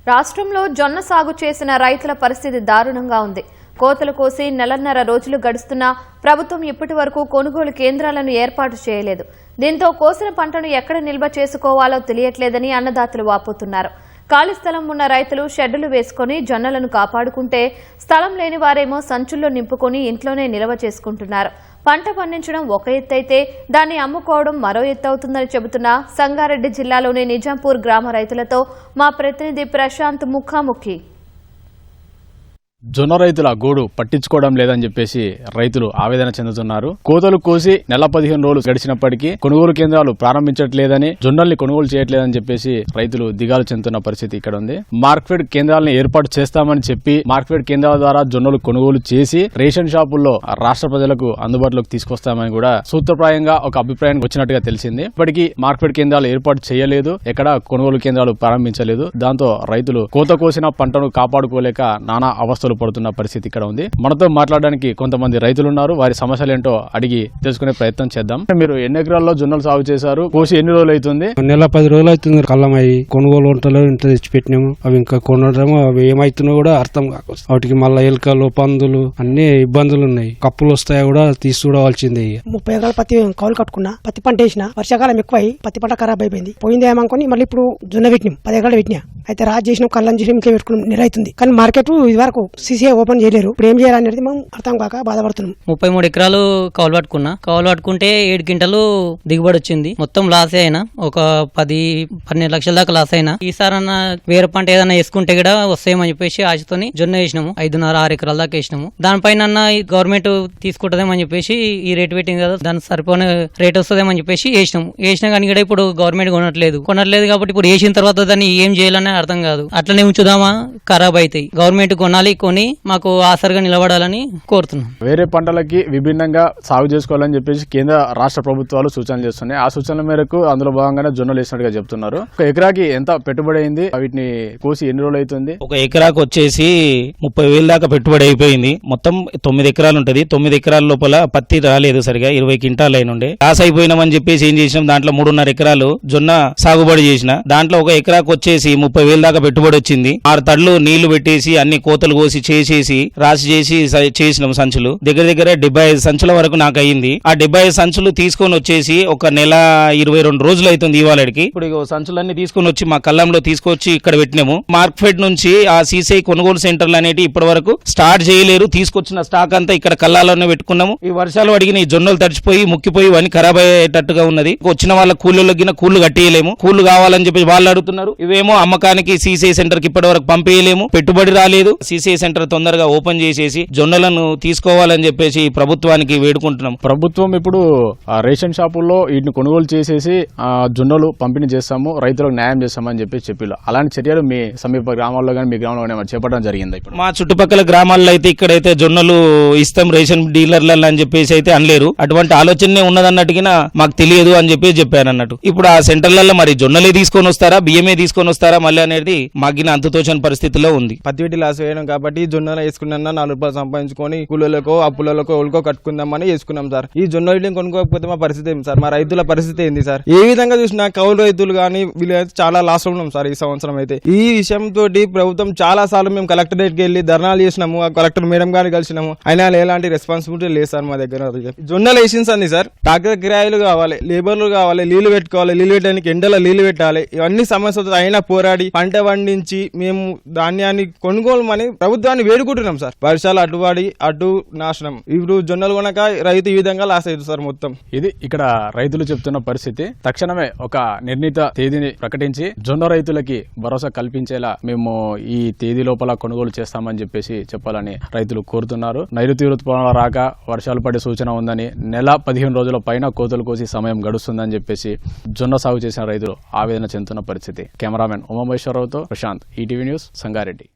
రాష్ట్రంలో జొన్న సాగు చేసిన రైతుల పరిస్థితి దారుణంగా ఉంది. కోతలు కోసి నెలన్నర రోజులు గడుస్తున్నా ప్రభుత్వం ఇప్పటి వరకు కొనుగోలు కేంద్రాలను ఏర్పాటు చేయలేదు. దీంతో కోసిన పంటను ఎక్కడ నిల్వ చేసుకోవాలో తెలియట్లేదని అన్నదాతలు వాపోతున్నారు. ఖాళీ స్థలం ఉన్న రైతులు షెడ్డులు వేసుకుని జొన్నలను కాపాడుకుంటే, స్థలం లేని వారేమో సంచుల్లో నింపుకొని ఇంట్లోనే నిల్వ చేసుకుంటున్నారు. పంట పండించడం ఒక ఎత్తైతే దాన్ని అమ్ముకోవడం మరో ఎత్తవుతుందని చెబుతున్న సంగారెడ్డి జిల్లాలోని నిజాంపూర్ గ్రామ రైతులతో మా ప్రతినిధి ప్రశాంత్ ముఖాముఖి. జొన్న రైతుల గోడు పట్టించుకోవడం లేదని చెప్పేసి రైతులు ఆవేదన చెందుతున్నారు. కోతలు కోసి నెల 15 రోజులు గడిచినప్పటికీ కొనుగోలు కేంద్రాలు ప్రారంభించట్లేదని, జొన్నల్ని కొనుగోలు చేయట్లేదని చెప్పేసి రైతులు దిగాలు చెందుతున్న పరిస్థితి ఇక్కడ ఉంది. మార్కెట్ కేంద్రాలను ఏర్పాటు చేస్తామని చెప్పి మార్కెట్ కేంద్రాల ద్వారా జొన్నలు కొనుగోలు చేసి రేషన్ షాపుల్లో రాష్ట్ర ప్రజలకు అందుబాటులోకి తీసుకొస్తామని కూడా సూత్రప్రాయంగా ఒక అభిప్రాయానికి వచ్చినట్టుగా తెలిసింది. ఇప్పటికీ మార్కెట్ కేంద్రాలు ఏర్పాటు చేయలేదు, ఎక్కడ కొనుగోలు కేంద్రాలు ప్రారంభించలేదు. దాంతో రైతులు కోత కోసిన పంటను కాపాడుకోలేక నానా అవస్థలు పడుతున్న పరిస్థితి ఇక్కడ ఉంది. మనతో మాట్లాడడానికి కొంతమంది రైతులు ఉన్నారు. వారి సమస్యలు ఏంటో అడిగి తెలుసుకునే ప్రయత్నం చేద్దాం. మీరు ఎన్ని ఎకరాల్లో జొన్నలు సాగు చేశారు? కోసి ఎన్ని రోజులు అవుతుంది? నెల 10 రోజులు అవుతుంది. కళ్ళమయ్యి కొనుగోలు వంటలు ఇంత తెచ్చిపెట్టినాము. అవి ఇంకా కొనడము, అవి ఏమైతున్నాయో కూడా అర్థం కావచ్చు. వాటికి మళ్ళీ ఎలుకలు, పందులు అన్ని ఇబ్బందులు ఉన్నాయి. కప్పులు వస్తాయో కూడా తీసి చూడవలసిందే. 30 ఎకరాల పత్తి కౌలు కట్టుకున్నా, పత్తి పంట వేసిన, వర్షాకాలం ఎక్కువై పత్తి పంట ఖరాబ్ అయిపోయింది. పోయింది ఏమనుకుని మళ్ళీ ఇప్పుడు జొన్న పెట్టినాం. 10 ఎకరాలు పెట్టినా. అయితే రాజు చేసినాం, కళ్ళని చేసి ఇంకే పెట్టుకున్నాం. నెలవుతుంది. కానీ మార్కెట్ ఇది వరకు సీసీఐ ఓపెన్ చేయలేరు. ఇప్పుడు ఏం చేయాలనేది మనం అర్థం కాక బాధపడుతున్నాం. 33 ఎకరాలు కౌలు పట్టుకుంటే 7 క్వింటాలు దిగుబడి వచ్చింది. మొత్తం లాస్ అయినా ఒక 10-12 లక్షల దాకా లాస్ అయినా. ఈసారన్నా వేరే పంట ఏదైనా వేసుకుంటే కూడా వస్తాయని చెప్పేసి ఆశతోని జొన్న వేసినాము. 5.5-6 ఎకరాల దాకా వేసినాము. దానిపైన గవర్నమెంట్ తీసుకుంటదేమని చెప్పేసి ఈ రేటు పెట్టింది కదా, దానికి సరిపోయిన రేట్ వస్తుందేమని చెప్పేసి వేసినా కానీ కూడా ఇప్పుడు గవర్నమెంట్ కొనట్లేదు కాబట్టి ఇప్పుడు వేసిన తర్వాత దాన్ని ఏం చేయాలని అర్థం కాదు. అట్లనే ఉంచుదామా, ఖరాబ్ అవుతాయి. గవర్నమెంట్ కొనాలి, కొని మాకు ఆసరిగా నిలబడాలని కోరుతున్నాం. వేరే పంటలకి విభిన్నంగా సాగు చేసుకోవాలని చెప్పేసి కేంద్ర రాష్ట్ర ప్రభుత్వాలు సూచనలు చేస్తున్నాయి. ఆ సూచనల మేరకు అందులో భాగంగానే జొన్నలు వేసినట్టుగా చెప్తున్నారు. ఒక ఎకరాకి ఎంత పెట్టుబడి అయింది? వీటిని కోసి ఎన్ని రోజులు అవుతుంది? ఒక ఎకరాకు వచ్చేసి 30,000 దాకా పెట్టుబడి అయిపోయింది. మొత్తం 9 ఎకరాలు ఉంటది. 9 ఎకరాల లోపల పత్తి రాలేదు సరిగా, 20 క్వింటాలు అయినుండే. లాస్ అయిపోయినామని చెప్పేసి ఏం చేసినాం, దాంట్లో 3.5 ఎకరాలు జొన్న సాగుబడి చేసిన. దాంట్లో ఒక ఎకరాకు వచ్చేసి 30,000 దాకా పెట్టుబడి వచ్చింది. 6 తడ్లు నీళ్లు పెట్టేసి అన్ని కోతలు కోసి చేసేసి రాసి చేసి చేసినాం. సంచులు దగ్గర 75 సంచుల వరకు నాకు అయ్యింది. ఆ 75 సంచులు తీసుకొని వచ్చేసి ఒక నెల 22 రోజులు అవుతుంది ఇవాళకి. ఇప్పుడు సంచులన్నీ తీసుకొని వచ్చి మా కళ్ళంలో తీసుకొచ్చి ఇక్కడ పెట్టినాము. మార్కెట్ నుంచి ఆ సీసీఐ కొనుగోలు సెంటర్లు అనేవి ఇప్పటి వరకు స్టార్ట్ చేయలేరు. తీసుకొచ్చిన స్టాక్ అంతా ఇక్కడ కళ్ళాలోనే పెట్టుకున్నాము. ఈ వర్షాలు అడిగిన ఈ జొన్నలు తడిచిపోయి ముక్కిపోయి అన్ని ఖరాబ్ అయ్యేటట్టుగా ఉన్నది. వచ్చిన వాళ్ళ కూలీలకి కూళ్లు కట్టేయలేము. కూళ్లు కావాలని చెప్పి వాళ్ళు అడుగుతున్నారు. ఇవేమో అమ్మకానికి సీసీఐ సెంటర్ కి ఇప్పటి వరకు పంపేయలేము. పెట్టుబడి రాలేదు. సీసీఐ సెంటర్ తొందరగా ఓపెన్ చేసేసి జొన్నలను తీసుకోవాలని చెప్పేసి ప్రభుత్వానికి వేడుకుంటున్నాం. ప్రభుత్వం ఇప్పుడు రేషన్ షాపుల్లో వీటిని కొనుగోలు చేసేసి జొన్నలు పంపిణీ చేస్తాము, రైతులకు న్యాయం చేస్తామని చెప్పారు. అలాంటి చర్యలు మీ సమీప గ్రామాల్లో కానీ మీ గ్రామంలో చేపట్టడం జరిగింది? మా చుట్టుపక్కల గ్రామాల్లో అయితే ఇక్కడైతే జొన్నలు ఇస్తాం రేషన్ డీలర్లు అని చెప్పేసి అయితే అనలేరు. అటువంటి ఆలోచనే ఉన్నదన్నట్టుగా మాకు తెలియదు అని చెప్పేసి చెప్పాను అన్నట్టు. ఇప్పుడు ఆ సెంటర్లలో మరి జొన్నలే తీసుకొని వస్తారా, బియ్యమే తీసుకొని వస్తారా మళ్ళీ అనేది మాకు అంతుతోచని పరిస్థితిలో ఉంది. పత్తి లాస్ వేయడం కాబట్టి జొన్నలు వేసుకున్నా 4 రూపాయలు సంపాదించుకొని కూలీలకో అప్పులకో ఒళ్ళకో కట్టుకుందామని వేసుకున్నాం సార్. ఈ జొన్న ఇడ్లీ కొనుక్కోకపోతే మా పరిస్థితి ఏంటి సార్? మా రైతుల పరిస్థితి ఏంది సార్? ఏ విధంగా చూసినా కౌలు రైతులు కానీ వీళ్ళైతే చాలా లాస్ ఉన్నాం సార్. ఈ సంవత్సరం అయితే ఈ విషయంతో ప్రభుత్వం చాలా సార్లు మేము కలెక్టరేట్ కి వెళ్ళి ధర్నాలు చేసినాము. ఆ కలెక్టర్ మేడం గారిని కలిసినాము. అయినా ఎలాంటి రెస్పాన్సిబిలిటీ లేదు సార్ మా దగ్గర. జొన్నలు వేసింది సార్, ట్రాక్టర్ కిరాయిలు కావాలి, లేబర్లు కావాలి, నీళ్లు పెట్టుకోవాలి, నీళ్లు పెట్టడానికి ఎండలో నీళ్లు పెట్టాలి. ఇవన్నీ సమస్యలు అయినా పోరాడి పంట పండించి మేము ధాన్యాన్ని కొనుగోలు అని ప్రభుత్వాన్ని వేడుకుంటున్నాం సార్. వర్షాలు అటువాడి అటు నాశనం. ఇప్పుడు జొన్నలు కొనక రైతు ఈ విధంగా లాస్ అవుతుంది సార్ మొత్తం. ఇది ఇక్కడ రైతులు చెప్తున్న పరిస్థితి. తక్షణమే ఒక నిర్ణీత తేదీని ప్రకటించి జొన్న రైతులకి భరోసా కల్పించేలా మేము ఈ తేదీ లోపల కొనుగోలు చేస్తామని చెప్పేసి చెప్పాలని రైతులు కోరుతున్నారు. నైరుతి ఋతుపవనాల రాక వర్షాలు పడే సూచన ఉందని, నెల 15 రోజుల పైన కోతలు కోసి సమయం గడుస్తుందని చెప్పేసి జొన్న సాగు చేసిన రైతులు ఆవేదన చెందుతున్న పరిస్థితి. కెమెరామెన్ ఉమామేశ్వరరావుతో ప్రశాంత్, ఈటీవీ న్యూస్, సంగారెడ్డి.